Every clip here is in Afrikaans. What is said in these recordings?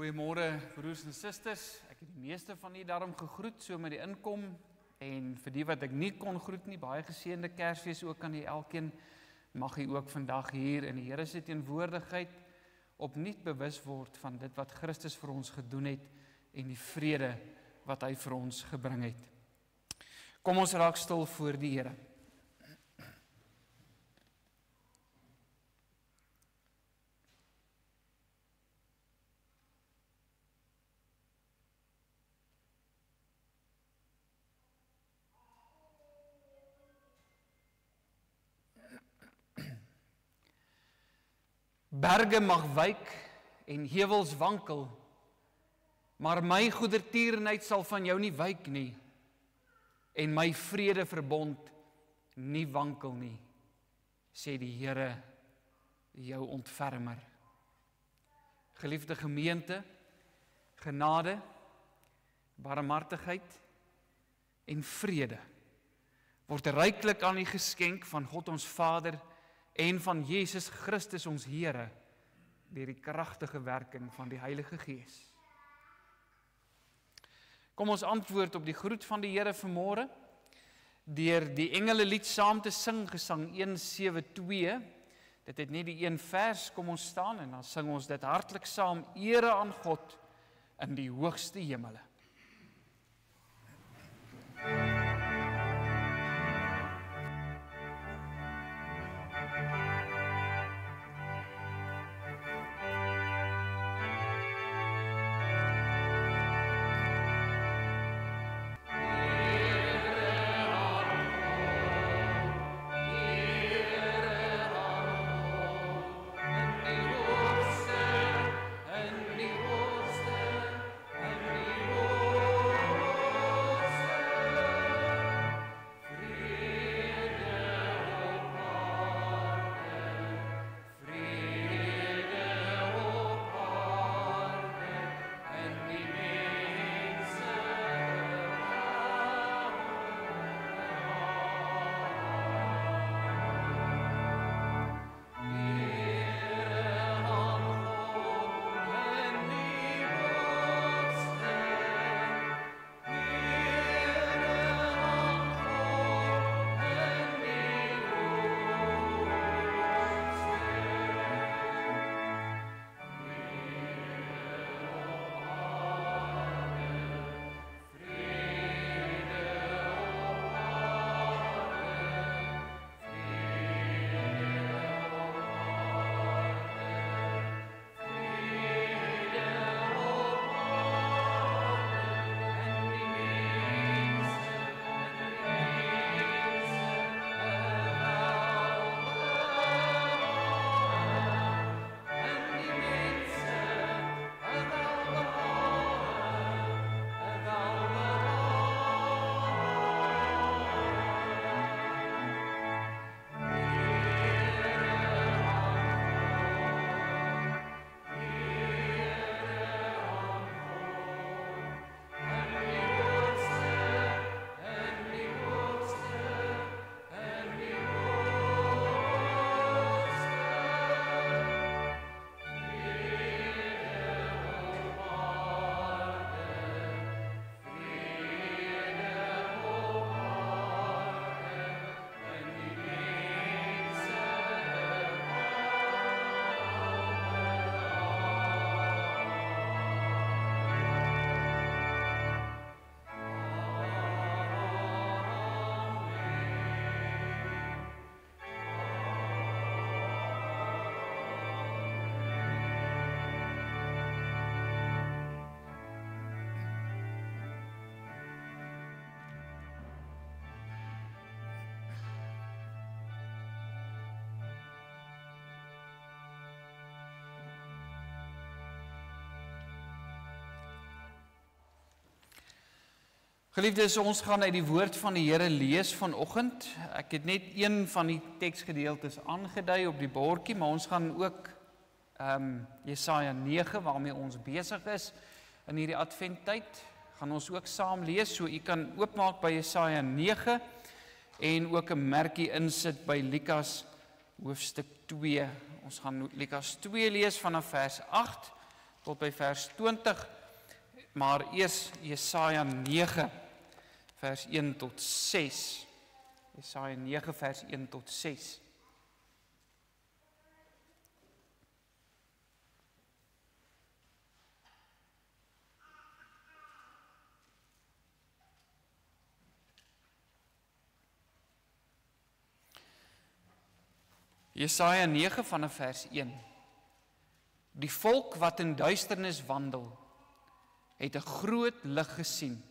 Goeiemôre broers en susters, ek het die meeste van julle daarom gegroet, so met die inkom, en vir die wat ek nie kon groet nie, baie geseënde Kersfees ook aan die elkeen, mag jy ook vandag hier in die Here se teenwoordigheid opnuut bewus word van dit wat Christus vir ons gedoen het en die vrede wat hy vir ons gebring het. Kom ons raak stil voor die Here. Berge mag wyk en heuwels wankel, maar my goedertierenheid sal van jou nie wyk nie, en my vredeverbond nie wankel nie, sê die Here, jou ontfermer. Geliefde gemeente, genade, barmhartigheid en vrede word ryklik aan u geskenk van God ons Vader en van Jesus Christus ons Here, deur die kragtige werking van die Heilige Gees. Kom ons antwoord op die groet van die Here vanmôre, deur die engelelied saam te sing, gesang 172, dit het net die een vers, kom ons staan en dan sing ons dit hartlik saam, ere aan God in die hoogste hemele. Geliefdes, ons gaan uit die woord van die Here lees vanoggend. Ek het net een van die teksgedeeltes aangedui op die bordjie, maar ons gaan ook Jesaja 9 waarmee ons besig is in hierdie adventtyd, gaan ons ook saam lees. So u kan oopmaak by Jesaja 9 en ook 'n merkie insit by Lukas hoofstuk 2. Ons gaan Lukas 2 lees vanaf vers 8 tot by vers 20, maar eers Jesaja 9, vers 1 tot 6. Jesaja 9, vers 1 tot 6. Jesaja 9 vanaf vers 1. Die volk wat in duisternis wandel, het 'n groot lig gesien.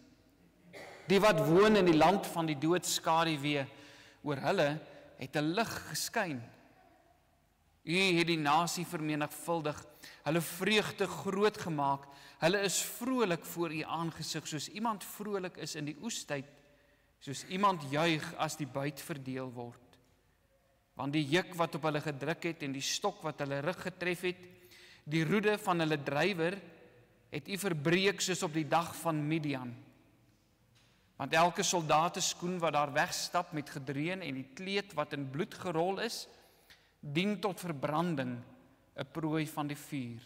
Die wat woon in die land van die doodskaduwee, oor hulle het 'n lig geskyn. U het die nasie vermenigvuldig, hulle vreugde groot gemaak, hulle is vrolik voor u aangesig, soos iemand vrolik is in die oestyd, soos iemand juig as die buit verdeel word. Want die juk wat op hulle gedruk het en die stok wat hulle rug getref het, die roede van hulle drywer, het u verbreek soos op die dag van Midian. Want elke soldateskoen wat daar wegstap met gedreun en die kleed wat in bloed gerol is, dien tot verbranding, 'n prooi van die vuur.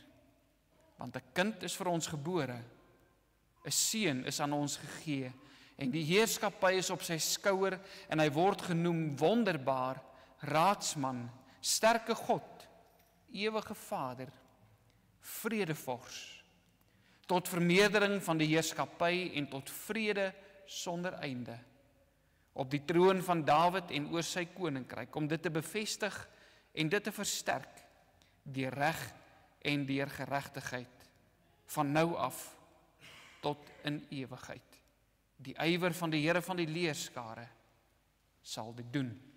Want 'n kind is vir ons gebore, 'n seun is aan ons gegee, en die heerskappy is op sy skouer, en hy word genoem wonderbaar, Raadsman, sterke God, ewige Vader, Vredevors, tot vermeerdering van die heerskappy en tot vrede sonder einde, op die troon van Dawid en oor sy koninkryk, om dit te bevestig en dit te versterk, deur reg en deur geregtigheid, van nou af tot in ewigheid. Die ywer van die Here van die leerskare sal dit doen.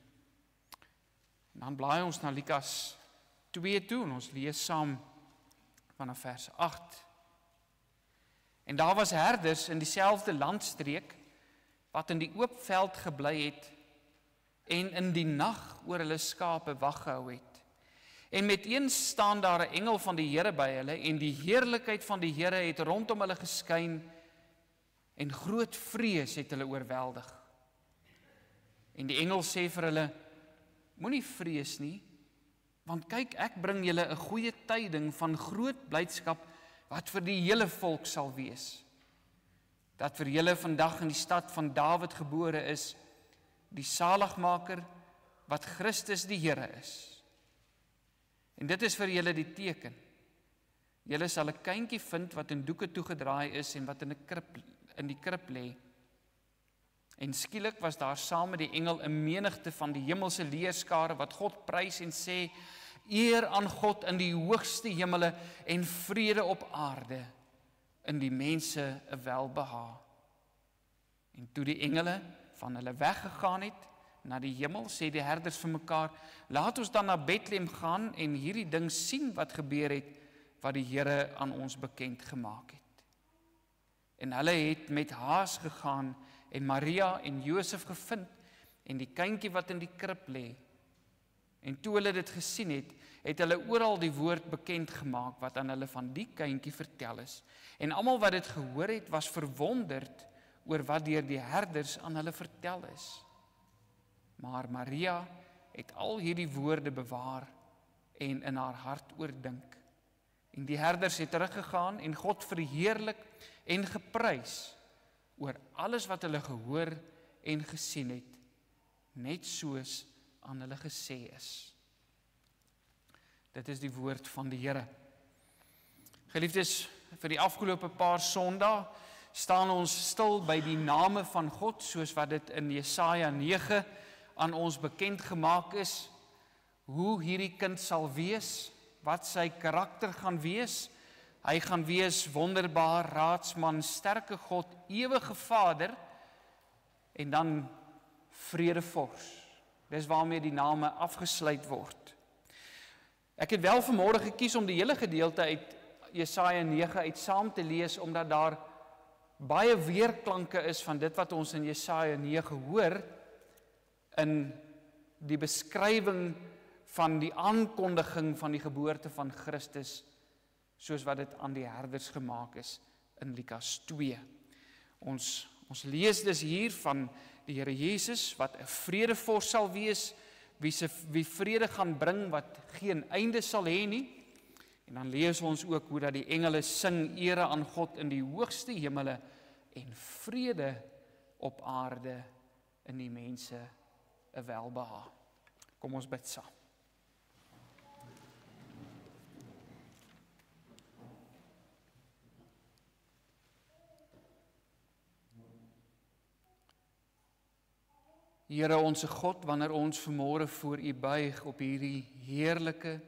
En dan blaai ons na Lukas 2 toe, en ons lees saam vanaf vers 8. En daar was herders in dieselfde landstreek, wat in die oop veld gebly het, en in die nag oor hulle skape wag gehou het. En meteens staan daar 'n engel van die Here by hulle, en die heerlikheid van die Here het rondom hulle geskyn, en groot vrees het hulle oorweldig. En die engel sê vir hulle, moenie vrees nie, want kyk, ek bring julle 'n goeie tyding van groot blydskap, wat vir die hele volk sal wees. Dat vir julle vandag in die stad van Dawid gebore is, die saligmaker, wat Christus die Here is. En dit is vir julle die teken. Julle sal 'n kindjie vind wat in doeke toegedraai is en wat in die krib lê. En skielik was daar saam met die engel 'n menigte van die hemelse leerskare wat God prys en sê, eer aan God in die hoogste hemele en vrede op aarde, in die mense 'n welbehae. En toe die engele van hulle weggegaan het na die hemel, sê die herders vir mekaar, laat ons dan na Bethlehem gaan en hierdie ding sien wat gebeur het, wat die Here aan ons bekend gemaak het. En hulle het met haas gegaan en Maria en Josef gevind en die kindjie wat in die krib lê. En toe hulle dit gesien het, het hulle oral die woord bekend gemaak wat aan hulle van die kindjie vertel is. En almal wat dit gehoor het, was verwonderd oor wat deur die herders aan hulle vertel is. Maar Maria het al hierdie woorde bewaar en in haar hart oordink. En die herders het teruggegaan en God verheerlik en geprys oor alles wat hulle gehoor en gesien het, net soos aan hulle gesê is. Dit is die woord van die Here. Geliefdes, vir die afgelope paar Sondae staan ons stil by die name van God, soos wat dit in Jesaja 9 aan ons bekend gemaak is, hoe hierdie kind sal wees, wat sy karakter gaan wees. Hy gaan wees wonderbaar, Raadsman, sterke God, ewige Vader, en dan Vredevors. Dis waarmee die name afgesluit word. Ek het wel vanmôre gekies om die hele gedeelte uit Jesaja 9 uit saam te lees, omdat daar baie weerklanke is van dit wat ons in Jesaja 9 hoor, in die beskrywing van die aankondiging van die geboorte van Christus, soos wat dit aan die herders gemaak is in Lukas 2. Ons lees dus hier van die Here Jesus, wat 'n vredevors sal wees, wie vrede gaan bring, wat geen einde sal hê nie. En dan lees ons ook hoe dat die engele sing ere aan God in die hoogste hemele en vrede op aarde in die mense 'n welbehae. Kom ons bid saam. Here onse God, wanneer ons vanmôre voor U buig op hierdie heerlike,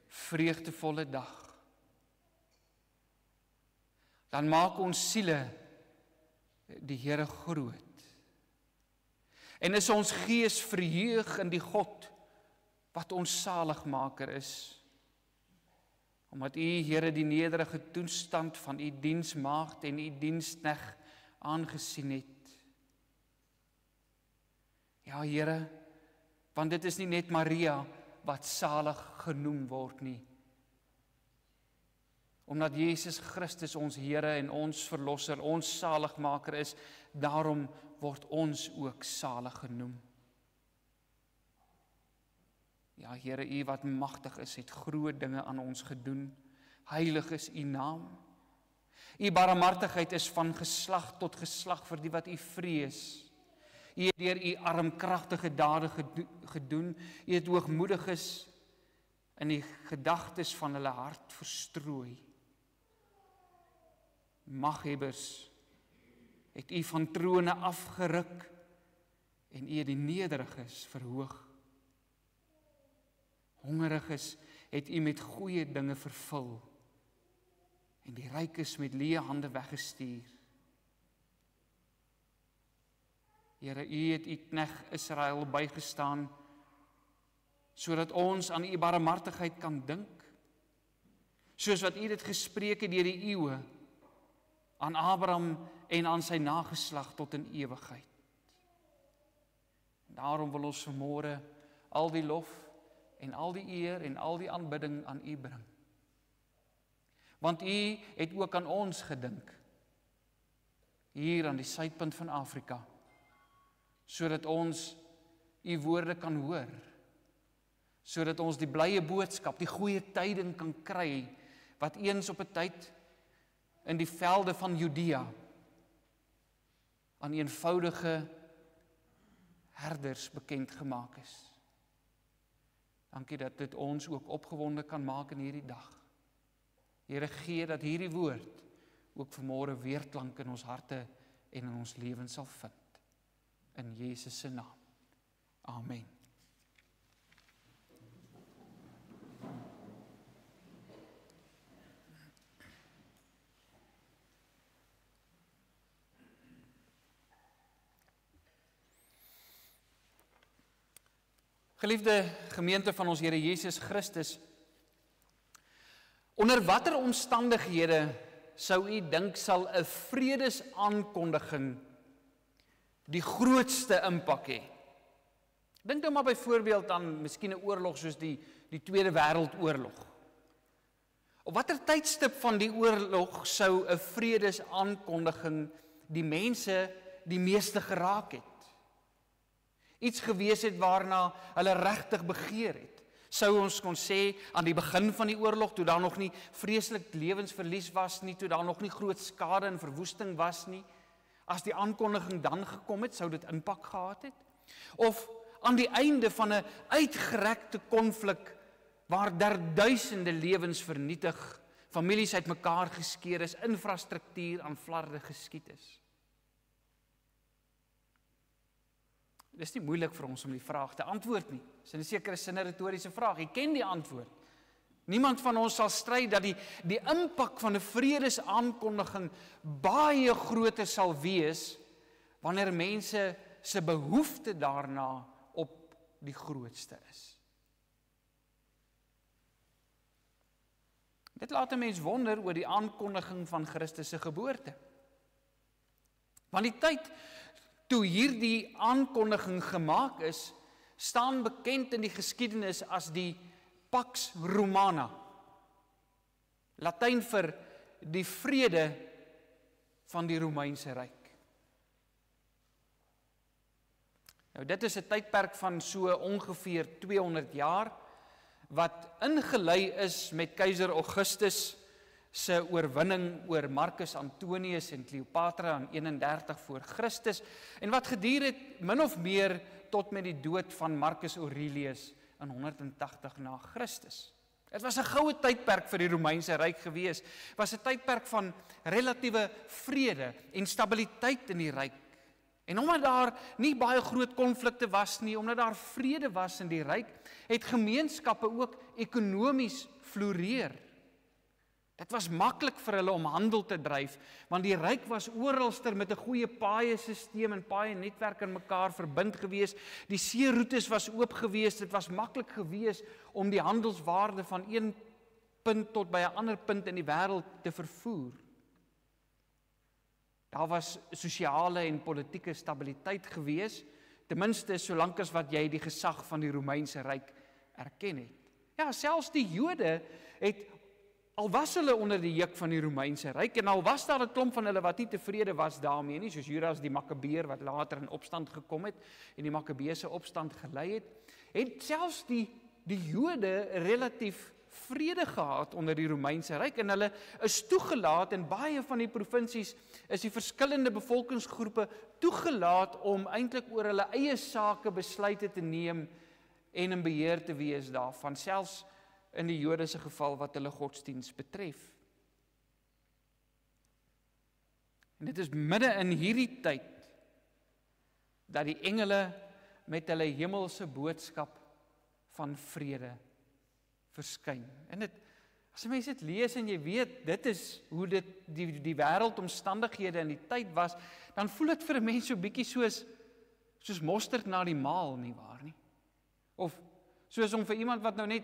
vreugdevolle dag, dan maak ons siele die Here groot. En is ons gees verheug in die God wat ons saligmaker is. Omdat U, Here, die nederige toestand van U diensmaagd en U diensknegt aangesien het. Ja, Here, want dit is nie net Maria wat salig genoem word nie. Omdat Jesus Christus ons Here en ons Verlosser, ons saligmaker is, daarom word ons ook salig genoem. Ja, Here, U wat magtig is, het groot dinge aan ons gedoen. Heilig is U naam. U barmhartigheid is van geslag tot geslag vir die wat U vrees. U het deur U armkragtige dade gedoen. U het hoogmoediges in die gedagtes van hulle hart verstrooi. Maghebbers het U van trone afgeruk en U het die nederiges verhoog. Hongeriges het U met goeie dinge vervul en die rykes met leë hande weggestuur. Here, U het U knegt Israel bygestaan, sodat ons aan U barmhartigheid kan dink, soos wat U dit gespreek het deur die eeue, aan Abraham en aan sy nageslag tot in ewigheid. Daarom wil ons vanmôre al die lof en al die eer en al die aanbidding aan U bring. Want U het ook aan ons gedink, hier aan die suidpunt van Afrika, sodat ons U woorde kan hoor, sodat ons die blye boodskap, die goeie tyding kan kry, wat eens op 'n tyd in die velde van Judea aan eenvoudige herders bekend gemaak is. Dankie dat dit ons ook opgewonde kan maak in hierdie dag. Here, gee dat hierdie woord ook vanmôre weerklank in ons harte en in ons lewens sal vind. In Jesus se naam. Amen. Geliefde gemeente van ons Here Jesus Christus, onder watter omstandighede sou u dink sal 'n vredesaankondiging die grootste impak hê? Dink nou maar byvoorbeeld aan miskien 'n oorlog soos die Tweede Wêreldoorlog. Op watter tydstip van die oorlog sou 'n vredesaankondiging die mense die meeste geraak het? Iets gewees het waarna hulle regtig begeer het. Sou ons kon sê aan die begin van die oorlog, toe daar nog nie vreeslik lewensverlies was nie, toe daar nog nie groot skade en verwoesting was nie, as die aankondiging dan gekom het, sou dit impak gehad het? Of aan die einde van 'n uitgerekte konflik waar duisende lewens vernietig, families uitmekaar geskeur is, infrastruktuur aan flarde geskiet is? Dis nie moeilik vir ons om die vraag te antwoord nie. Dis in 'n sekere sin 'n retoriese vraag. Jy ken die antwoord. Niemand van ons sal stry dat die impak van 'n vredesaankondiging baie groter sal wees wanneer mense se behoefte daarna op die grootste is. Dit laat 'n mens wonder oor die aankondiging van Christus se geboorte. Want die tyd toe hierdie aankondiging gemaak is, staan bekend in die geskiedenis as die Pax Romana. Latyn vir die vrede van die Romeinse Ryk. Nou dit is 'n tydperk van so ongeveer 200 jaar wat ingelei is met keiser Augustus se oorwinning oor Marcus Antonius en Cleopatra in 31 voor Christus en wat geduur het min of meer tot met die dood van Marcus Aurelius in 180 na Christus. Dit was 'n goue tydperk vir die Romeinse Ryk gewees. Dit was 'n tydperk van relatiewe vrede en stabiliteit in die ryk. En omdat daar nie baie groot konflikte was nie, omdat daar vrede was in die ryk, het gemeenskappe ook ekonomies floreer. Dit was maklik vir hulle om handel te dryf, want die ryk was oralster met 'n goeie paaie-sisteem en paaie-netwerk aan mekaar verbind gewees. Die seeroetes was oop gewees, dit was maklik gewees om die handelswaarde van een punt tot by 'n ander punt in die wêreld te vervoer. Daar was sosiale en politieke stabiliteit gewees, ten minste solank as wat jy die gesag van die Romeinse Ryk erken het. Ja, selfs die Jode het, al was hulle onder die juk van die Romeinse Ryk, en al was daar 'n klomp van hulle wat nie tevrede was daarmee nie, soos Judas die Makkabeer wat later in opstand gekom het, en die Makkabeese opstand gelei het selfs die Jode relatief vrede gehad onder die Romeinse Ryk, en hulle is toegelaat, in baie van die provinsies is die verskillende bevolkingsgroepe toegelaat om eintlik oor hulle eie sake besluite te neem en in beheer te wees daarvan, selfs in die Jode se geval wat hulle godsdiens betref. En dit is midde in hierdie tyd dat die engele met hulle hemelse boodskap van vrede verskyn. En as jy mens dit lees en jy weet, dit is hoe dit die wêreldomstandighede in die tyd was, dan voel dit vir 'n mens so bietjie soos mosterd na die maal, nie waar nie? Of soos om vir iemand wat nou net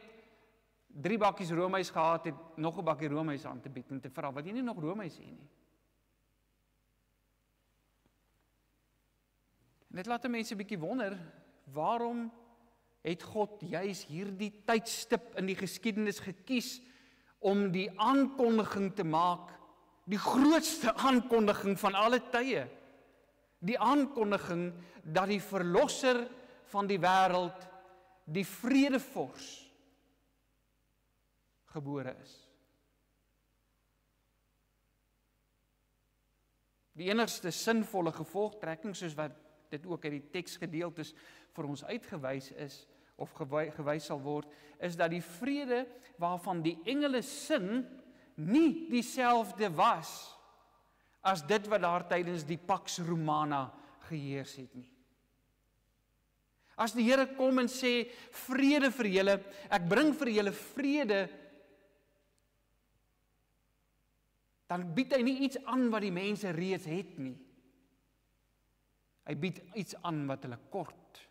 3 bakkies roomys gehad het, nog 'n bakkie roomys aan te bied en te vra, wat jy nie nog roomys hê nie. En dit laat 'n mens 'n bietjie wonder, waarom het God juis hierdie tydstip in die geskiedenis gekies om die aankondiging te maak, die grootste aankondiging van alle tye, die aankondiging dat die verlosser van die wêreld, die vredevors, gebore is. Die enigste sinvolle gevolgtrekking, soos wat dit ook uit die teksgedeeltes vir ons uitgewys is, of gewys sal word, is dat die vrede waarvan die engele sing, nie dieselfde was as dit wat daar tydens die Pax Romana geheers het nie. As die Here kom en sê, vrede vir julle, ek bring vir julle vrede, dan bied hy nie iets aan wat die mense reeds het nie. Hy bied iets aan wat hulle kort,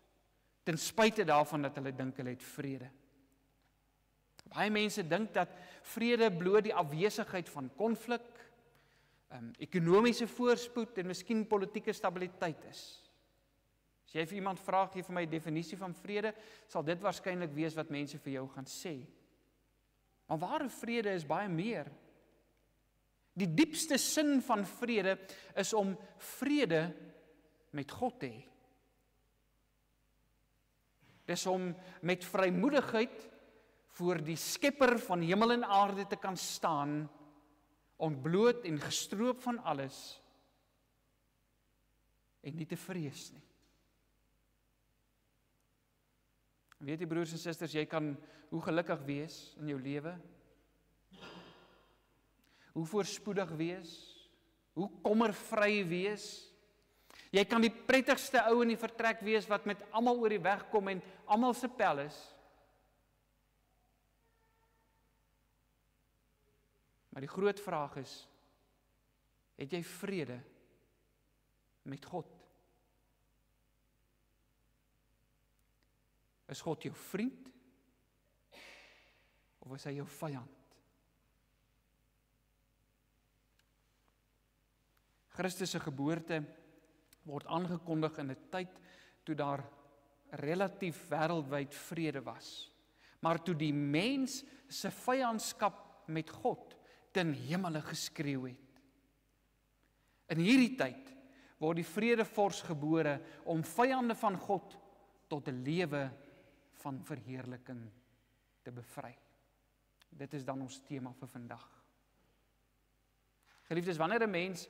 ten spyte daarvan dat hulle dink hulle het vrede. Baie mense dink dat vrede bloot die afwesigheid van konflik, ekonomiese voorspoed en miskien politieke stabiliteit is. As jy vir iemand vra, gee vir my 'n definisie van vrede, sal dit waarskynlik wees wat mense vir jou gaan sê. Maar ware vrede is baie meer. Die diepste sin van vrede is om vrede met God te hê. Dis om met vrymoedigheid voor die Skepper van hemel en aarde te kan staan, ontbloot en gestroop van alles, en nie te vrees nie. Weet jy, broers en susters, jy kan hoe gelukkig wees in jou lewe, hoe voorspoedig wees, hoe kommervry wees. Jy kan die prettigste ou in die vertrek wees wat met almal oor die weg kom en almal se pel is. Maar die groot vraag is, het jy vrede met God? Is God jou vriend? Of is hy jou vyand? Christus se geboorte word aangekondig in 'n tyd toe daar relatief wêreldwyd vrede was, maar toe die mens se vyandskap met God ten hemele geskreeu het. In hierdie tyd word die vredevors gebore om vyande van God tot 'n lewe van verheerliking te bevry. Dit is dan ons tema vir vandag. Geliefdes, wanneer 'n mens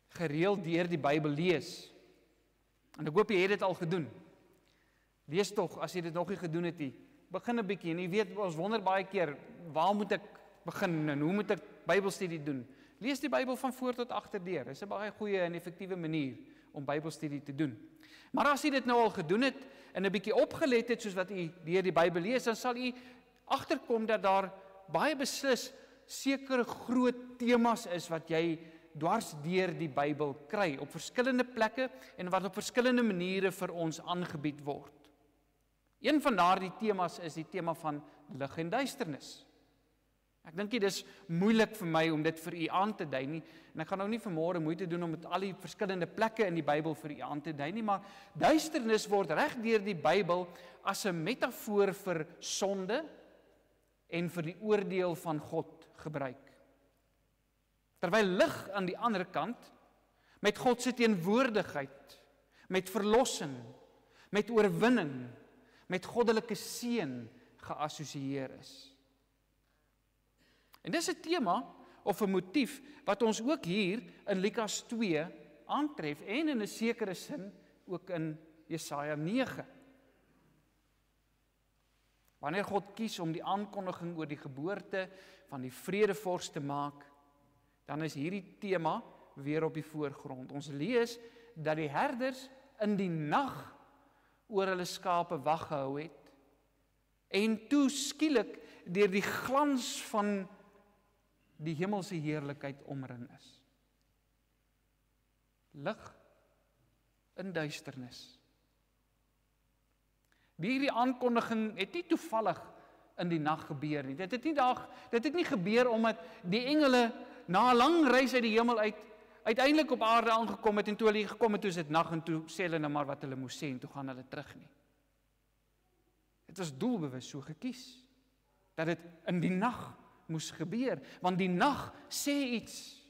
gereeld deur die Bybel lees, en ek hoop jy het dit al gedoen, lees tog, as jy dit nog nie gedoen het nie, begin 'n bietjie, en jy weet, ons wonder baie keer, waar moet ek begin, en hoe moet ek Bybelstudie doen? Lees die Bybel van voor tot agterdeur, dis 'n baie goeie en effektiewe manier om Bybelstudie te doen. Maar as jy dit nou al gedoen het, en 'n bietjie opgelet het, soos wat jy deur die Bybel lees, dan sal jy agterkom dat daar baie beslis sekere groot temas is wat jy dwars deur die Bybel kry, op verskillende plekke en wat op verskillende maniere vir ons aangebied word. Een van daardie temas is die tema van lig en duisternis. Ek dink dit is moeilik vir my om dit vir u aan te dui nie, en ek gaan nou nie vanmôre moeite doen om met al die verskillende plekke in die Bybel vir u aan te dui nie, maar duisternis word reg deur die Bybel as 'n metafoor vir sonde en vir die oordeel van God gebruik. Terwyl lig aan die ander kant met God se teenwoordigheid, met verlossing, met oorwinning, met goddelike seën geassosieer is. En dis 'n tema of 'n motief wat ons ook hier in Lukas 2 aantref en in 'n sekere sin ook in Jesaja 9. Wanneer God kies om die aankondiging oor die geboorte van die vredevors te maak, dan is hierdie tema weer op die voorgrond. Ons lees dat die herders in die nag oor hulle skape wag gehou het en toe skielik deur die glans van die hemelse heerlikheid omring is. Lig in duisternis. Hierdie aankondiging het nie toevallig in die nag gebeur nie. Dit het nie gebeur omdat die engele na 'n lang reis uit die hemel uiteindelik op aarde aangekom het en toe hulle gekom het, toe is dit nag en toe sê hulle nou maar wat hulle moes sê en toe gaan hulle terug nie. Dit was doelbewus so gekies dat dit in die nag moes gebeur, want die nag sê iets.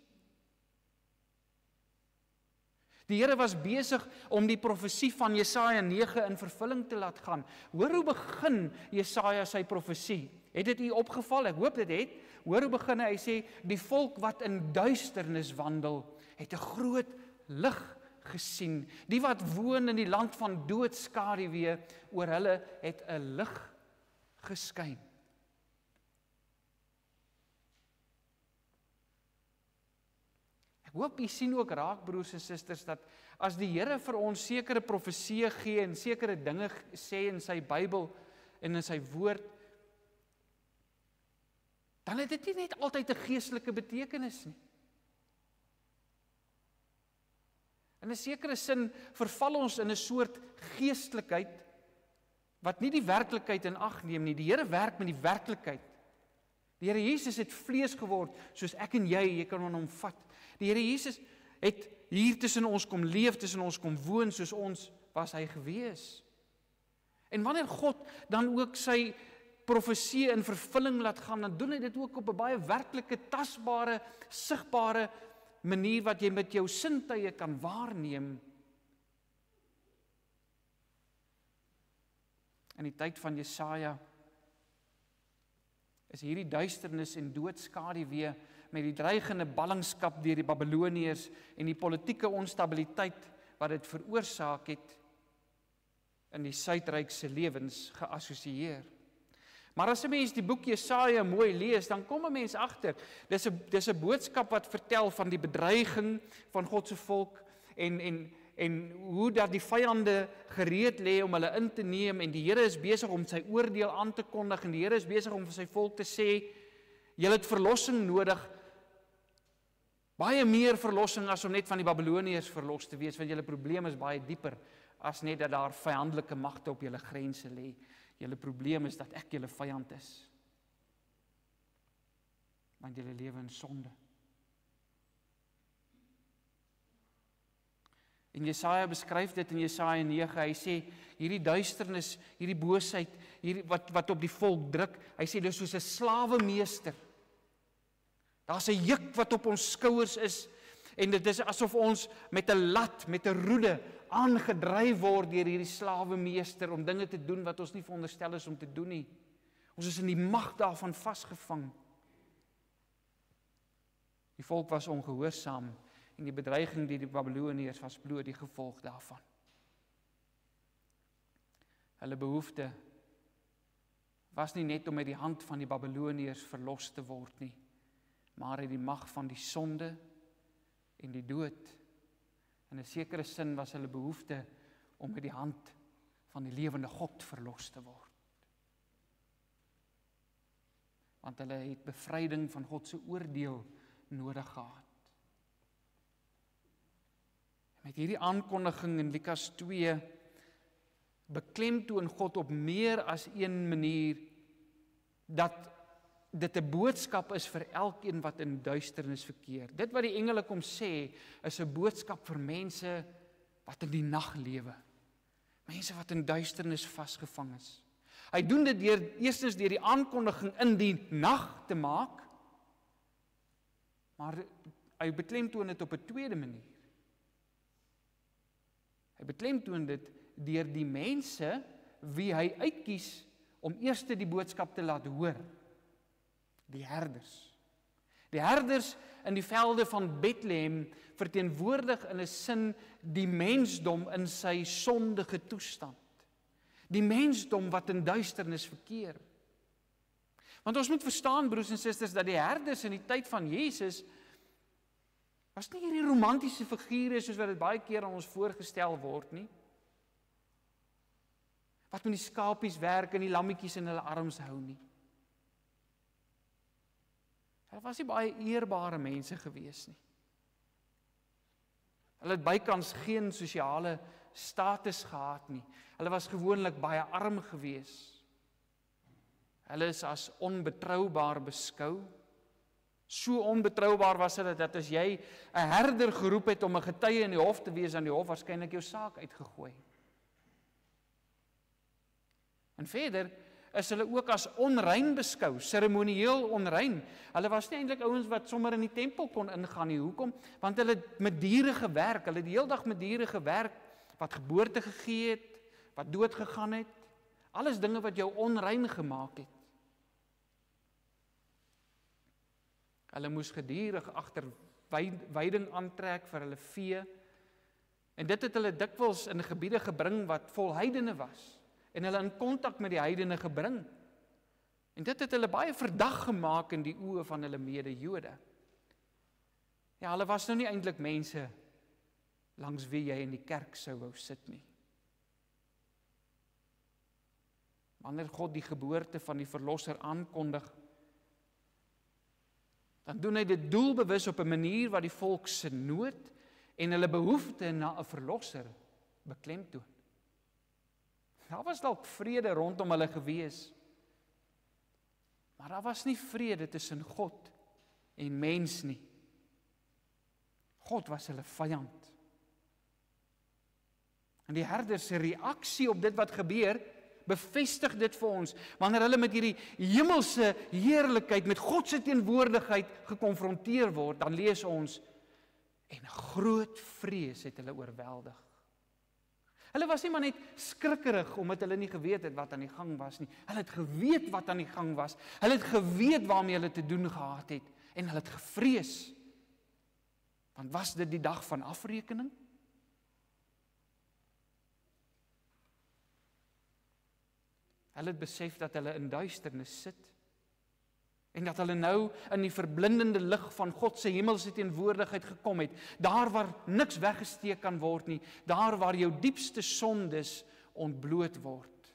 Die Here was besig om die profesie van Jesaja 9 in vervulling te laat gaan. Hoor hoe begin Jesaja sy profesie. Het dit u opgeval? Ek hoop dit het. Hoor hoe begin hy sê, die volk wat in duisternis wandel, het 'n groot lig gesien. Die wat woon in die land van doodskaduwee, oor hulle het 'n lig geskyn. Ek hoop jy sien ook raak, broers en susters, dat as die Here vir ons sekere profeseë gee en sekere dinge sê in sy Bybel en in sy woord, dan het dit nie net altyd 'n geestelike betekenis nie. In 'n sekere sin verval ons in 'n soort geestelikheid wat nie die werklikheid in ag neem nie. Die Here werk met die werklikheid. Die Here Jesus het vlees geword, soos ek en jy kan aan hom vat. Die Here Jesus het hier tussen ons kom leef, tussen ons kom woon, soos ons was hy gewees. En wanneer God dan ook sy profesie in vervulling laat gaan, dan doen hy dit ook op 'n baie werklike, tasbare, sigbare manier wat jy met jou sintuie kan waarneem. In die tyd van Jesaja is hierdie duisternis en doodskaduwee met die dreigende ballingskap deur die Babiloniërs en die politieke onstabiliteit wat dit veroorsaak het in die suidryk se lewens geassosieer. Maar as 'n mens die boek Jesaja mooi lees, dan kom 'n mens agter, dis 'n boodskap wat vertel van die bedreiging van God se volk en hoe dat die vyande gereed lê om hulle in te neem en die Here is besig om sy oordeel aan te kondig en die Here is besig om vir sy volk te sê, julle het verlossing nodig, baie meer verlossing as om net van die Babiloniërs verlos te wees, want julle probleem is baie dieper as net dat daar vyandelike magte op julle grense lê. Julle probleem is dat ek julle vyand is. Want julle lewe in sonde. En Jesaja beskryf dit in Jesaja 9. Hy sê hierdie duisternis, hierdie boosheid, hierdie wat op die volk druk, hy sê dis soos 'n slawemeester. Daar's 'n juk wat op ons skouers is en dit is asof ons met 'n lat, met 'n roede aangedryf word deur hierdie slawemeester om dinge te doen wat ons nie veronderstel is om te doen nie. Ons is in die mag daarvan vasgevang. Die volk was ongehoorsaam en die bedreiging deur die Babiloniërs was bloot die gevolg daarvan. Hulle behoefte was nie net om uit die hand van die Babiloniërs verlos te word nie, maar uit die mag van die sonde en die dood. In 'n sekere sin was hulle behoefte om uit die hand van die lewende God verlos te word. Want hulle het bevryding van God se oordeel nodig gehad. Met hierdie aankondiging in Lukas 2 beklemtoon God op meer as een manier dat dit 'n boodskap is vir elkeen wat in duisternis verkeer. Dit wat die engele kom sê, is 'n boodskap vir mense wat in die nag lewe. Mense wat in duisternis vasgevang is. Hy doen dit eerstens deur die aankondiging in die nag te maak, maar hy beklemtoon dit op 'n tweede manier. Hy beklemtoon dit deur die mense wie hy uitkies om eers die boodskap te laat hoor. Die herders. Die herders in die velde van Bethlehem verteenwoordig in 'n sin die mensdom in sy sondige toestand. Die mensdom wat in duisternis verkeer. Want ons moet verstaan, broers en susters, dat die herders in die tyd van Jesus was nie hierdie romantiese figure soos wat dit baie keer aan ons voorgestel word nie. Wat met die skapies werk en die lammetjies in hulle arms hou nie. Hulle was nie baie eerbare mense gewees nie. Hulle het bykans geen sosiale status gehad nie. Hulle was gewoonlik baie arm gewees. Hulle is as onbetroubaar beskou. So onbetroubaar was hulle dat as jy 'n herder geroep het om 'n getuie in die hof te wees, aan die hof waarskynlik jou saak uitgegooi. En verder is hulle ook as onrein beskou, seremonieel onrein. Hulle was nie eintlik ouens wat sommer in die tempel kon ingaan nie. Hoekom? Want hulle het met diere gewerk. Hulle het die hele dag met diere gewerk wat geboorte gegee het, wat dood gegaan het. Alles dinge wat jou onrein gemaak het. Hulle moes gedurig agter weiding aantrek vir hulle vee. En dit het hulle dikwels in gebiede gebring wat vol heidene was. En hulle in kontak met die heidene gebring. En dit het hulle baie verdag gemaak in die oë van hulle mede-Jode. Ja, hulle was nou nie eintlik mense langs wie jy in die kerk sou wou sit nie. Wanneer God die geboorte van die verlosser aankondig, dan doen hy dit doelbewus op 'n manier wat die volk se nood en hulle behoefte na 'n verlosser beklemtoon. Daar was dalk vrede rondom hulle gewees, maar daar was nie vrede tussen God en mens nie. God was hulle vyand. En die herders se reaksie op dit wat gebeur, bevestig dit vir ons, wanneer hulle met hierdie hemelse heerlikheid, met God se teenwoordigheid gekonfronteer word, dan lees ons, en groot vrees het hulle oorweldig. Hulle was nie maar net skrikkerig, omdat hulle nie geweet het wat aan die gang was nie. Hulle het geweet wat aan die gang was. Hulle het geweet waarmee hulle te doen gehad het, en hulle het gevrees. Want was dit die dag van afrekening? Hulle het besef dat hulle in duisternis sit, en dat hulle nou in die verblindende lig van God se hemelse teenwoordigheid gekom het, daar waar niks weggesteek kan word nie, daar waar jou diepste sondes ontbloot word.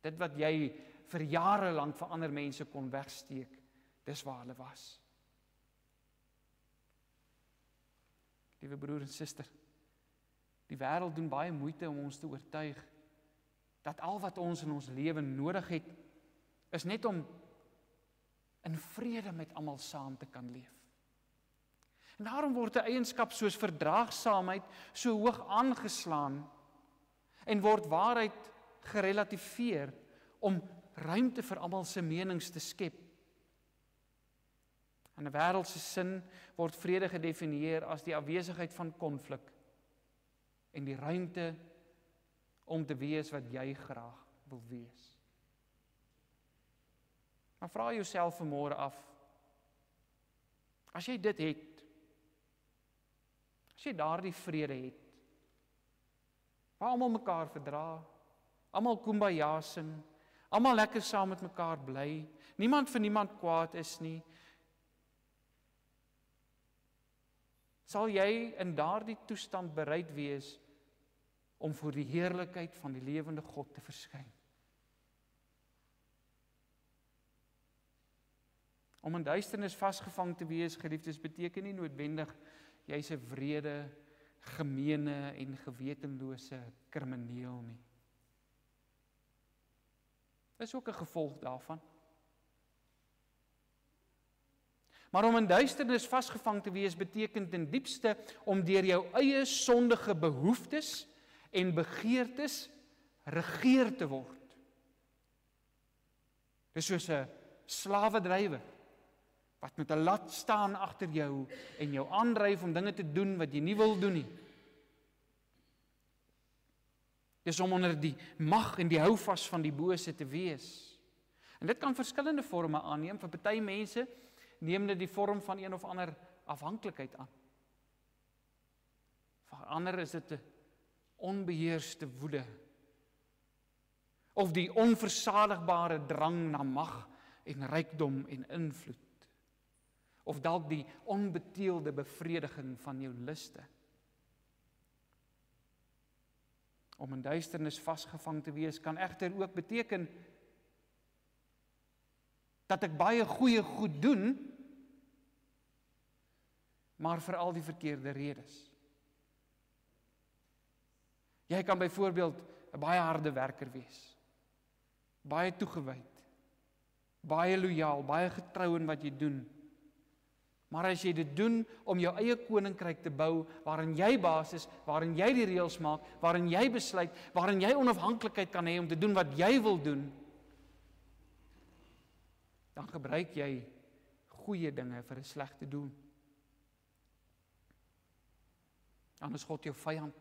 Dit wat jy vir jare lank vir ander mense kon wegsteek, dis waar hulle was. Liewe broer en suster, die wêreld doen baie moeite om ons te oortuig dat al wat ons in ons lewe nodig het, is net om in vrede met almal saam te kan leef. En daarom word 'n eienskap soos verdraagsaamheid so hoog aangeslaan en word waarheid gerelativeer om ruimte vir almal se menings te skep. In 'n wêreldse sin word vrede gedefinieer as die afwesigheid van konflik en die ruimte om te wees wat jy graag wil wees. Maar vra jouself vanmôre af, as jy dit het, as jy daardie vrede het, waar almal mekaar verdra, almal kumbaya sing, almal lekker saam met mekaar bly, niemand vir niemand kwaad is nie, sal jy in daardie toestand bereid wees om voor die heerlikheid van die lewende God te verskyn? Om in duisternis vasgevang te wees, geliefdes, beteken nie noodwendig jy's 'n wrede, gemeene en gewetenlose krimineel nie. Dit is ook 'n gevolg daarvan. Maar om in duisternis vasgevang te wees, beteken ten diepste om deur jou eie sondige behoeftes en begeertes regeer te word. Dis soos 'n slawedrywer wat met 'n lat staan agter jou en jou aandryf om dinge te doen wat jy nie wil doen nie. Dis om onder die mag en die houvas van die bose te wees. En dit kan verskillende forme aanneem. Vir party mense neem dit die vorm van een of ander afhanklikheid aan. Vir ander is dit 'n onbeheerste woede of die onversadigbare drang na mag en rykdom en invloed. Of dalk die onbeteelde bevrediging van jou liste. Om in duisternis vasgevang te wees kan egter ook beteken dat ek baie goeie goed doen, maar vir al die verkeerde redes. Jy kan byvoorbeeld 'n baie harde werker wees, baie toegewyd, baie lojaal, baie getrou in wat jy doen. Maar as jy dit doen om jou eie koninkryk te bou, waarin jy baas is, waarin jy die reëls maak, waarin jy besluit, waarin jy onafhanklikheid kan hê om te doen wat jy wil doen, dan gebruik jy goeie dinge vir 'n slegte doel. Dan is God jou vyand.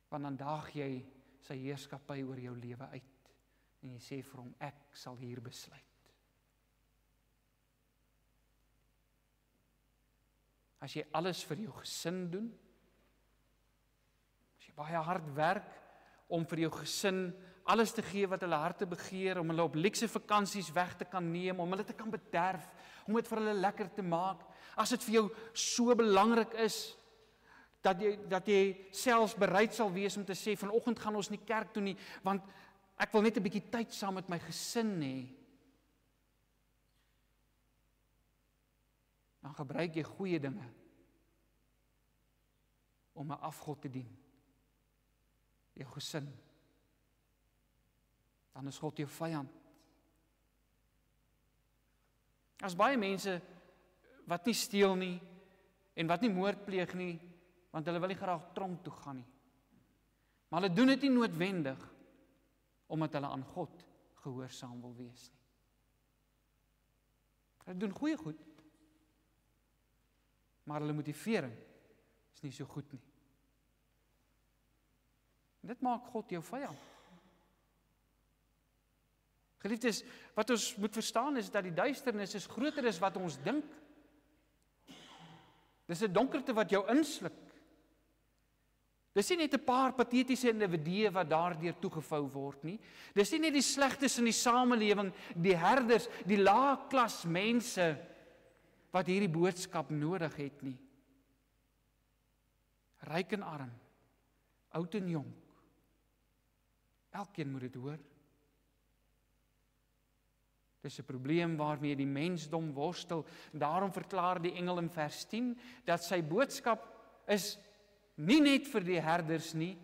Want dan daag jy sy heerskappy oor jou lewe uit en jy sê vir hom, ek sal hier besluit. As jy alles vir jou gesin doen, as jy baie hard werk om vir jou gesin alles te gee wat hulle harte begeer, om hulle op luukse vakansies weg te kan neem, om hulle te kan bederf, om dit vir hulle lekker te maak, as dit vir jou so belangrik is, dat jy selfs bereid sal wees om te sê, vanoggend gaan ons nie kerk toe nie, want ek wil net 'n bietjie tyd saam met my gesin hê, dan gebruik jy goeie dinge om 'n afgod te dien. Jou gesin. Dan is God jou vyand. As baie mense wat nie steel nie en wat nie moord pleeg nie, want hulle wil nie graag tronk toe gaan nie. Maar hulle doen dit nie noodwendig omdat hulle aan God gehoorsaam wil wees nie. Hulle doen goeie goed, maar hulle motivering is nie so goed nie. En dit maak God jou vyand. Geliefdes, wat ons moet verstaan is dat die duisternis is groter as wat ons dink. Dis 'n donkerte wat jou insluk. Dis nie net 'n paar patetiese individue wat daardeur toegevou word nie. Dis nie net die slegtes in die samelewing, die herders, die lae klas mense wat hierdie boodskap nodig het nie. Ryk en arm, oud en jonk. Elkeen moet dit hoor. Dis 'n probleem waarmee die mensdom worstel. Daarom verklaar die engel in vers 10 dat sy boodskap is nie net vir die herders nie.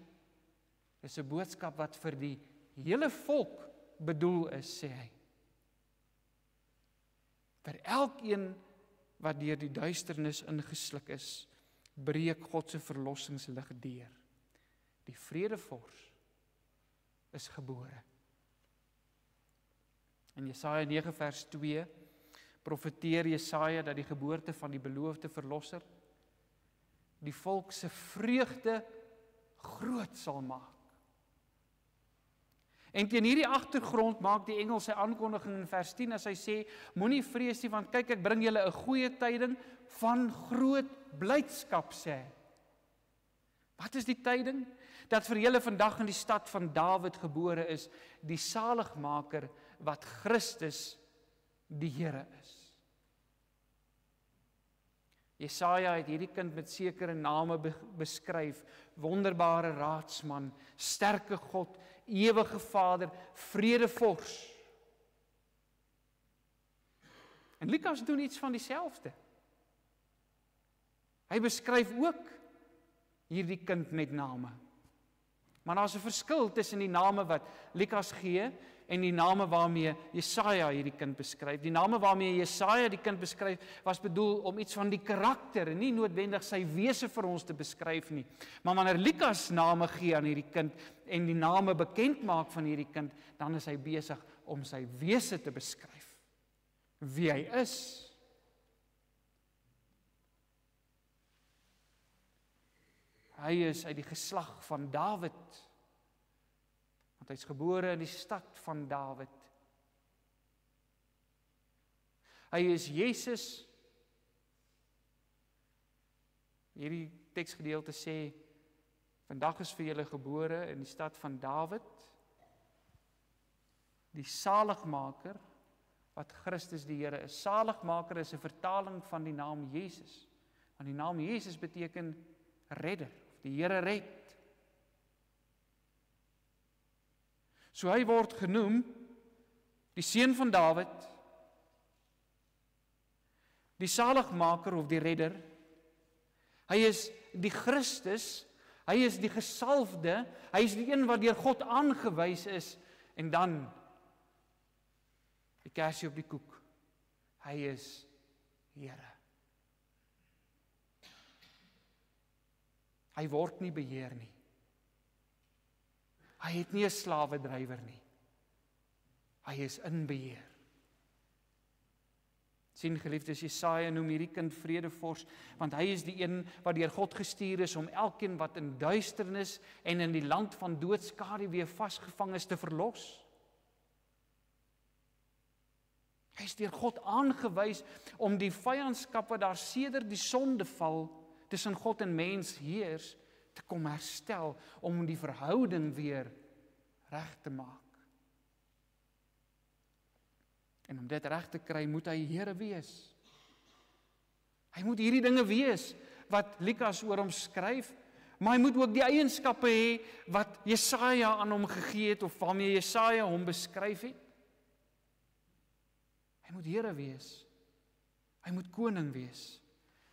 Dis 'n boodskap wat vir die hele volk bedoel is, sê hy. Vir elkeen wat deur die duisternis ingesluk is, breek God se verlossingslig deur. Die vredevors is gebore. In Jesaja 9 vers 2 profeteer Jesaja dat die geboorte van die beloofde verlosser die volk se vreugde groot sal maak. En teen hierdie agtergrond maak die engel sy aankondiging in vers 10 as hy sê, moenie vrees nie, want kyk, ek bring julle 'n goeie tyding van groot blydskap, sê hy. Wat is die tyding? Dat vir julle vandag in die stad van Dawid gebore is, die saligmaker wat Christus die Here is. Jesaja het hierdie kind met sekere name beskryf, wonderbare raadsman, sterke God, ewige Vader, vredevors. En Lukas doen iets van dieselfde. Hy beskryf ook hierdie kind met name. Maar daar's 'n verskil tussen die name wat Lukas gee en die name waarmee Jesaja hierdie kind beskryf. Die name waarmee Jesaja die kind beskryf, was bedoel om iets van die karakter en nie noodwendig sy wese vir ons te beskryf nie. Maar wanneer Lukas name gee aan hierdie kind en die name bekend maak van hierdie kind, dan is hy besig om sy wese te beskryf. Wie hy is. Hy is uit die geslag van Dawid, want hy is gebore in die stad van Dawid. Hy is Jesus. Hierdie teksgedeelte sê, vandag is vir julle gebore in die stad van Dawid, die saligmaker, wat Christus die Here is. Saligmaker is 'n vertaling van die naam Jesus, want die naam Jesus beteken redder. Die Here red. So hy word genoem die seun van Dawid, die saligmaker of die redder. Hy is die Christus, hy is die gesalfde, hy is die een wat deur God aangewys is, en dan die kersie op die koek. Hy is Here. Hy word nie beheer nie. Hy het nie 'n slawedrywer nie. Hy is in beheer. Sien geliefdes, Jesaja noem hierdie kind vredevors, want hy is die een wat deur God gestuur is om elkeen wat in duisternis en in die land van doodskaduwee vasgevang is te verlos. Hy is deur God aangewys om die vyandskap wat daar sedert die sondeval tussen God en mens heers, te kom herstel, om die verhouding weer reg te maak. En om dit reg te kry, moet hy Here wees. Hy moet hierdie dinge wees, wat Lukas oor hom skryf, maar hy moet ook die eienskappe hê, wat Jesaja aan hom gegee het, of waarmee Jesaja hom beskryf het. Hy moet Here wees. Hy moet koning wees.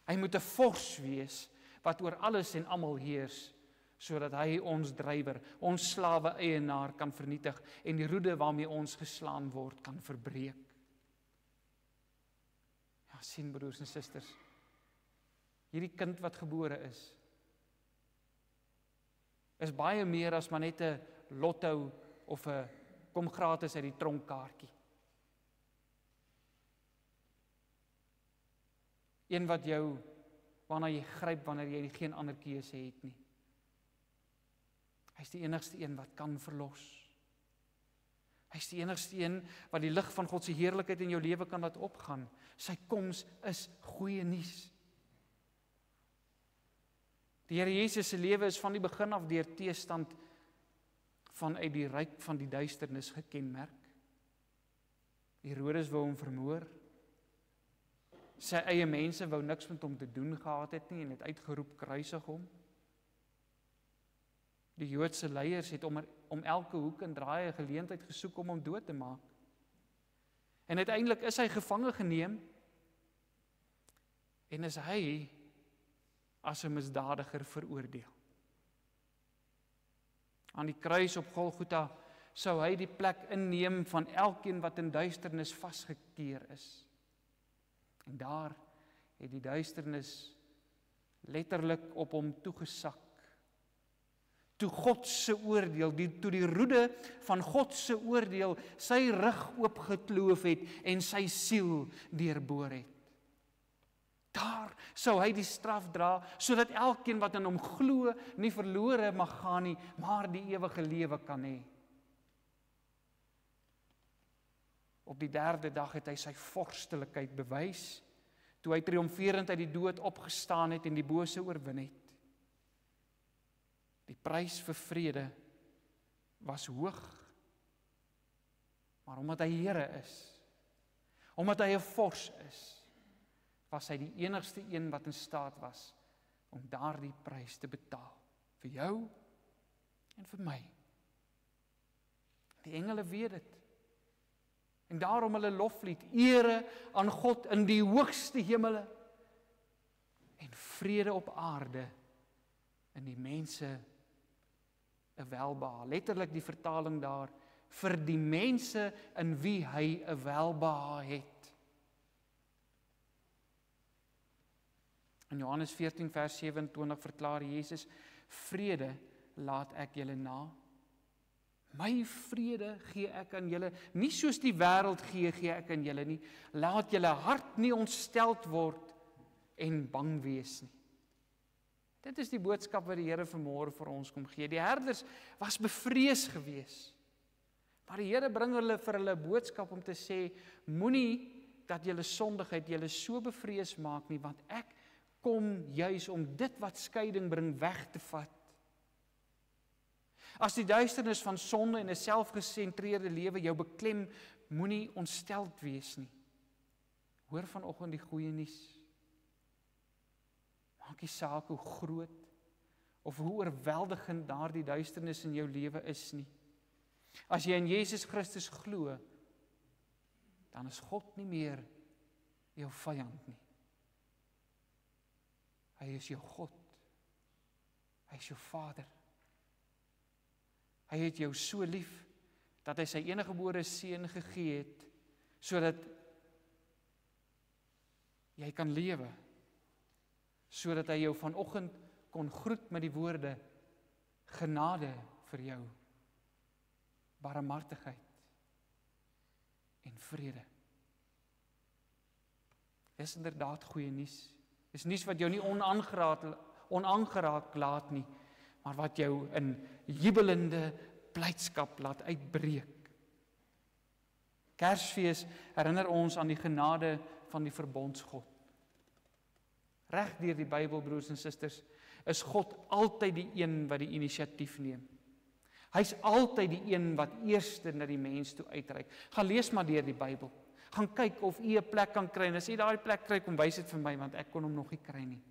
Hy moet 'n vors wees, wat oor alles en almal heers, sodat hy ons drywer, ons slawe eienaar kan vernietig, en die roede waarmee ons geslaan word, kan verbreek. Ja, sien broers en susters, hierdie kind wat gebore is baie meer as maar net 'n lotto of 'n kom gratis uit die tronkkaartjie. Een wat jou, waarna jy gryp wanneer jy geen ander keuse het nie. Hy is die enigste een wat kan verlos. Hy is die enigste een wat die lig van God se heerlikheid in jou lewe kan laat opgaan. Sy koms is goeie nuus. Die Here Jesus se lewe is van die begin af deur teestand vanuit die ryk van die duisternis gekenmerk. Herodes wou hom vermoor. Sy eie mense wou niks met hom te doen gehad het nie en het uitgeroep, kruisig hom. Die Joodse leiers het om elke hoek en draai 'n geleentheid gesoek om hom dood te maak. En uiteindelik is hy gevange geneem en is hy as 'n misdadiger veroordeel. Aan die kruis op Golgotha sou hy die plek inneem van elkeen wat in duisternis vasgekeer is. En daar het die duisternis letterlik op hom toegesak. Toe God se oordeel, toe die roede van God se oordeel sy rug oopgekloof het en sy siel deurboor het. Daar sou hy die straf dra, sodat elkeen wat in hom glo, nie verlore mag gaan nie, maar die ewige lewe kan hê. Op die 3de dag het hy sy vorstelikheid bewys, toe hy triomferend uit die dood opgestaan het en die bose oorwin het. Die prys vir vrede was hoog, maar omdat hy Here is, omdat hy 'n vors is, was hy die enigste een wat in staat was om daardie prys te betaal, vir jou en vir my. Die engele weet dit, en daarom hulle loflied, ere aan God in die hoogste hemele, en vrede op aarde, in die mense 'n welbehae. Letterlik die vertaling daar, vir die mense in wie hy 'n welbehae het. In Johannes 14 vers 27 verklaar Jesus, vrede laat ek julle na. My vrede gee ek aan julle, nie soos die wêreld gee ek aan julle nie. Laat julle hart nie ontsteld word en bang wees nie. Dit is die boodskap wat die Here vanmôre vir ons kom gee. Die herders was bevrees gewees. Maar die Here bring vir hulle boodskap om te sê, moenie dat julle sondigheid julle so bevrees maak nie, want ek kom juis om dit wat skeiding bring weg te vat. As die duisternis van sonde en 'n selfgesentreerde lewe jou beklem, moenie ontsteld wees nie. Hoor vanoggend die goeie nuus. Maak nie saak hoe groot of hoe oorweldigend daardie duisternis in jou lewe is nie. As jy in Jesus Christus glo, dan is God nie meer jou vyand nie. Hy is jou God. Hy is jou Vader. Hy het jou so lief, dat hy sy eniggebore seun gegee het, sodat jy kan lewe, sodat hy jou vanoggend kon groet met die woorde, genade vir jou, barmhartigheid en vrede. Dis inderdaad goeie nuus. Dis nuus wat jou nie onaangeraak laat nie, maar wat jou in jubelende blydskap laat uitbreek. Kersfees herinner ons aan die genade van die verbondsgod. Reg deur die Bybel, broers en susters, is God altyd die een wat die inisiatief neem. Hy's altyd die een wat eerste na die mens toe uitreik. Gaan lees maar deur die Bybel. Gaan kyk of u 'n plek kan kry. En as u daai plek kry, kom wys dit vir my, want ek kon hom nog nie kry nie.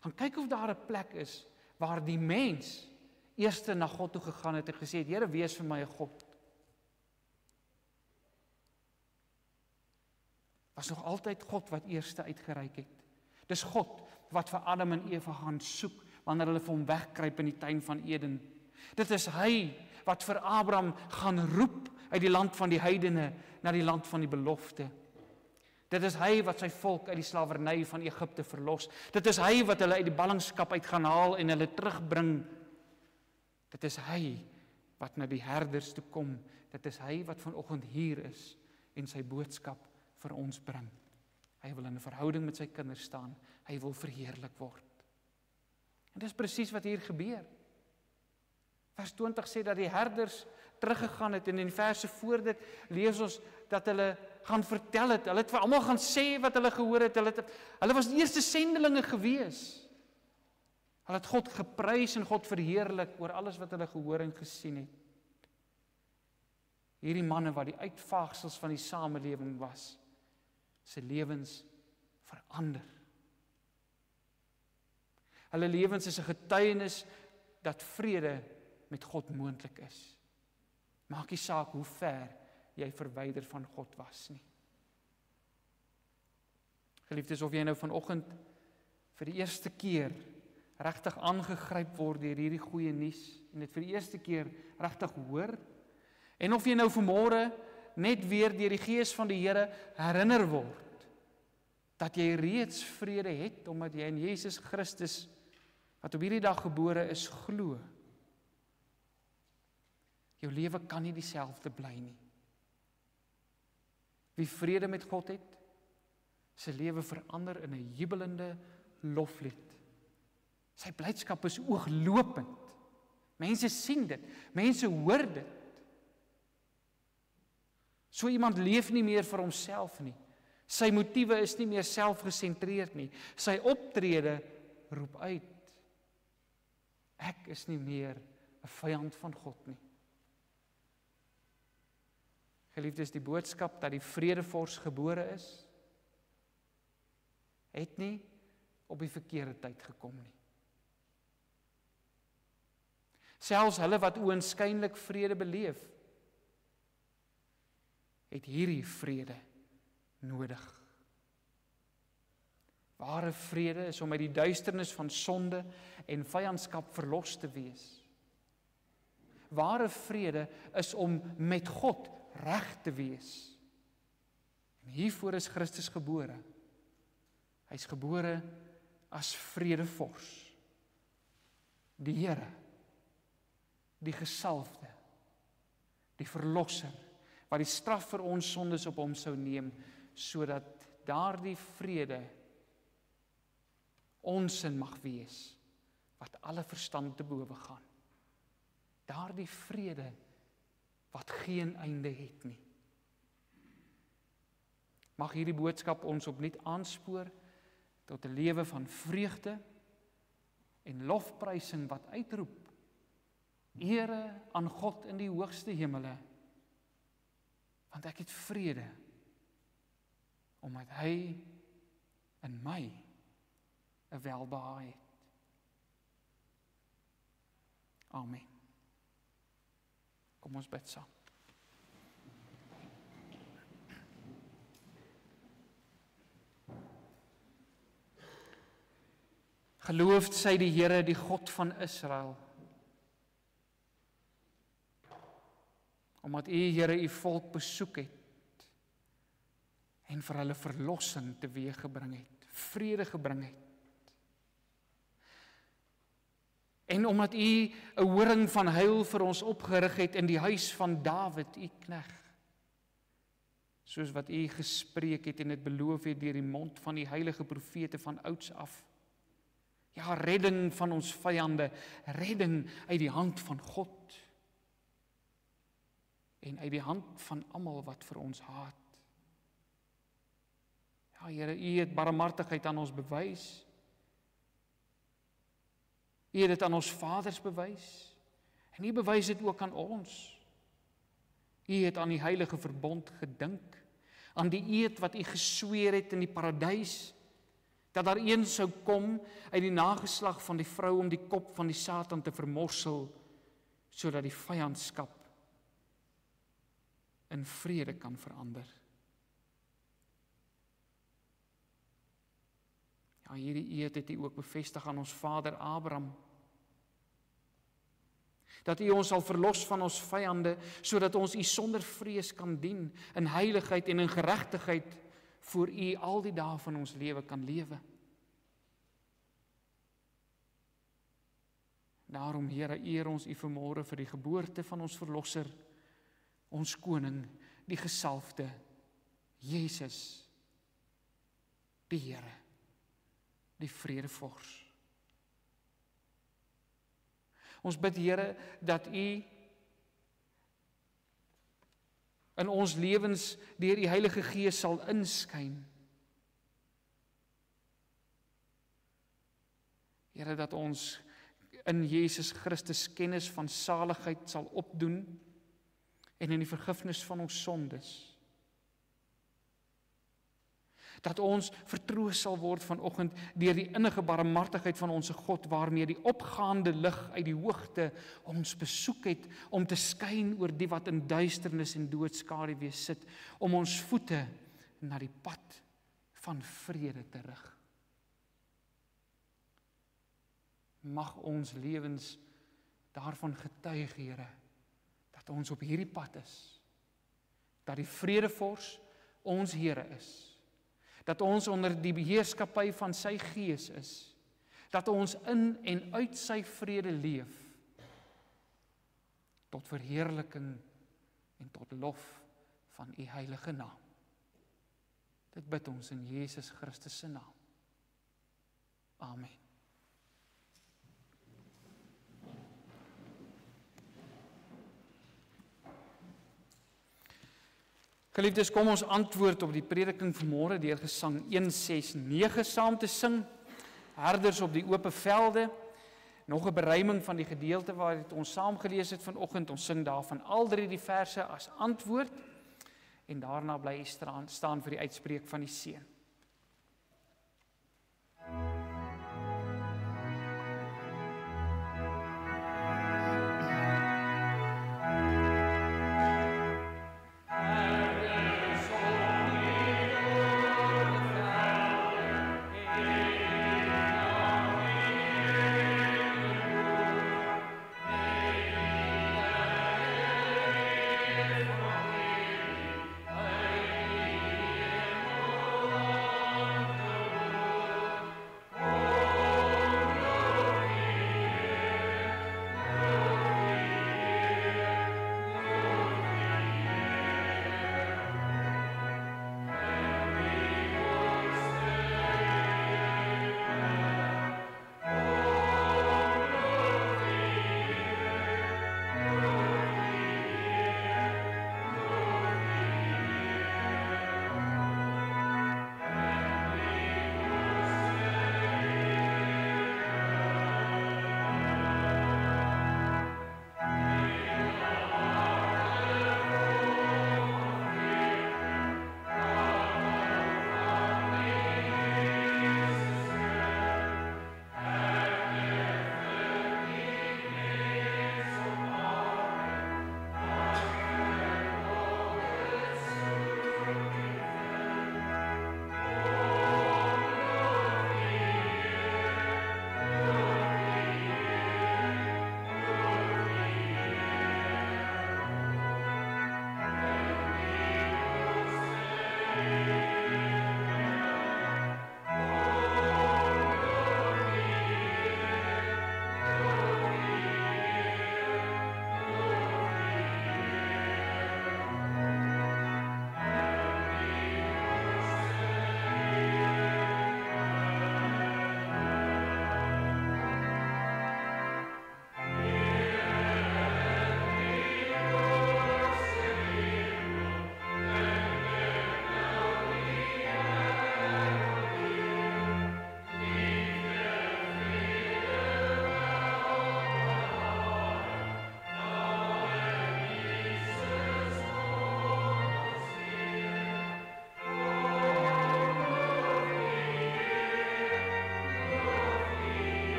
Gaan kyk of daar 'n plek is waar die mens eerste na God toe gegaan het en gesê het, Here, wees vir my 'n God. Was nog altyd God wat eerste uitgereik het. Dis God wat vir Adam en Eva gaan soek wanneer hulle vir hom wegkruip in die tuin van Eden. Dit is hy wat vir Abraham gaan roep uit die land van die heidene na die land van die belofte. Dit is hy wat sy volk uit die slawerny van Egipte verlos. Dit is hy wat hulle uit die ballingskap uit gaan haal en hulle terugbring. Dit is hy wat na die herders toe kom. Dit is hy wat vanoggend hier is en sy boodskap vir ons bring. Hy wil in 'n verhouding met sy kinders staan. Hy wil verheerlik word. En dis presies wat hier gebeur. Vers 20 sê dat die herders teruggegaan het en in die verse voor dit lees ons dat hulle gaan vertel het. Hulle het vir almal gaan sê wat hulle gehoor het. Hulle was die eerste sendelinge gewees. Hulle het God geprys en God verheerlik oor alles wat hulle gehoor en gesien het. Hierdie manne wat die uitvaagsels van die samelewing was, se lewens verander. Hulle lewens is 'n getuienis dat vrede met God moontlik is. Maak nie saak hoe ver jy verwyder van God was nie. Geliefdes, of jy nou vanoggend vir die eerste keer regtig aangegryp word deur hierdie goeie nuus en dit vir die eerste keer regtig hoor, en of jy nou vanmôre net weer deur die Gees van die Here herinner word dat jy reeds vrede het omdat jy in Jesus Christus wat op hierdie dag gebore is glo. Jou lewe kan nie dieselfde bly nie. Wie vrede met God het, sy lewe verander in 'n jubelende loflied. Sy blydskap is ooglopend. Mense sien dit, mense hoor dit. So iemand leef nie meer vir homself nie. Sy motiewe is nie meer selfgesentreerd nie. Sy optrede roep uit: ek is nie meer 'n vyand van God nie. Geliefdes, die boodskap dat die vredevors gebore is, het nie op die verkeerde tyd gekom nie. Selfs hulle wat oënskynlik vrede beleef, het hierdie vrede nodig. Ware vrede is om uit die duisternis van sonde en vyandskap verlos te wees. Ware vrede is om met God reg te wees. En hiervoor is Christus gebore. Hy is gebore as vredevors. Die Here, die gesalfde, die verlosser, wat die straf vir ons sondes op hom sou neem, sodat daardie vrede ons in mag wees, wat alle verstand te bowe gaan. Daardie vrede wat geen einde het nie. Mag hierdie boodskap ons opnuut aanspoor tot 'n lewe van vreugde en lofprysing wat uitroep: Ere aan God in die hoogste hemele, want ek het vrede, omdat hy in my 'n welbehae het. Amen. Kom ons bid saam. Geloofd sy die Here, die God van Israel, omdat U, Here, U volk besoek het en vir hulle verlossing teweeggebring het, vrede gebring het. En omdat U 'n horing van heil vir ons opgerig het in die huis van Dawid, U knegt, soos wat U gespreek het en dit beloof het deur die mond van die heilige profete van ouds af. Ja, redding van ons vyande, redding uit die hand van God en uit die hand van almal wat vir ons haat. Ja, Here, U het barmhartigheid aan ons bewys. U het dit aan ons vaders bewys, en U bewys dit ook aan ons. U het aan die heilige verbond gedink, aan die eed wat U gesweer het in die paradys, dat daar een sou kom uit die nageslag van die vrou om die kop van die Satan te vermorsel, sodat die vyandskap in vrede kan verander. Ja, hierdie eed het U ook bevestig aan ons vader Abraham, dat U ons sal verlos van ons vyande, sodat ons U sonder vrees kan dien, in heiligheid en in geregtigheid voor U al die dae van ons lewe kan lewe. Daarom, Here, eer ons U vanmôre vir die geboorte van ons verlosser, ons koning, die gesalfde, Jesus, die Here, die vredevors. Ons bid, Here, dat U in ons lewens deur die Heilige Gees sal inskyn. Here, dat ons in Jesus Christus kennis van saligheid sal opdoen en in die vergifnis van ons sondes. Dat ons vertroos sal word vanoggend deur die innige barmhartigheid van ons God, waarmee die opgaande lig uit die hoogte ons besoek het, om te skyn oor die wat in duisternis en doodskaduwee sit, om ons voete na die pad van vrede te rig. Mag ons lewens daarvan getuig, Here, dat ons op hierdie pad is, dat die vredevors ons Here is, dat ons onder die beheerskappy van sy Gees is, dat ons in en uit sy vrede leef, tot verheerliking en tot lof van U heilige naam. Dit bid ons in Jesus Christus se naam. Amen. Geliefdes, kom ons antwoord op die prediking vanmôre deur Gesang 169 saam te sing. Herders op die oop velde. Nog 'n beruiming van die gedeelte waar ons saam gelees het vanoggend. Ons sing daarvan al 3 die verse as antwoord en daarna bly staan vir die uitspreek van die seën.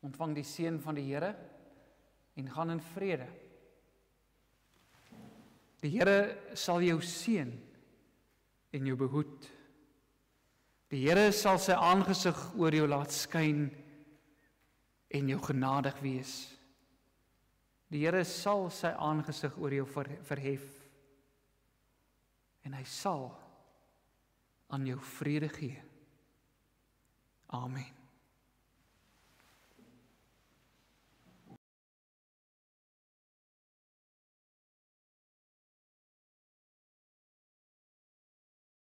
Ontvang die seën van die Here en gaan in vrede. Die Here sal jou seën en jou behoed. Die Here sal sy aangesig oor jou laat skyn en jou genadig wees. Die Here sal sy aangesig oor jou verhef en hy sal aan jou vrede gee. Amen.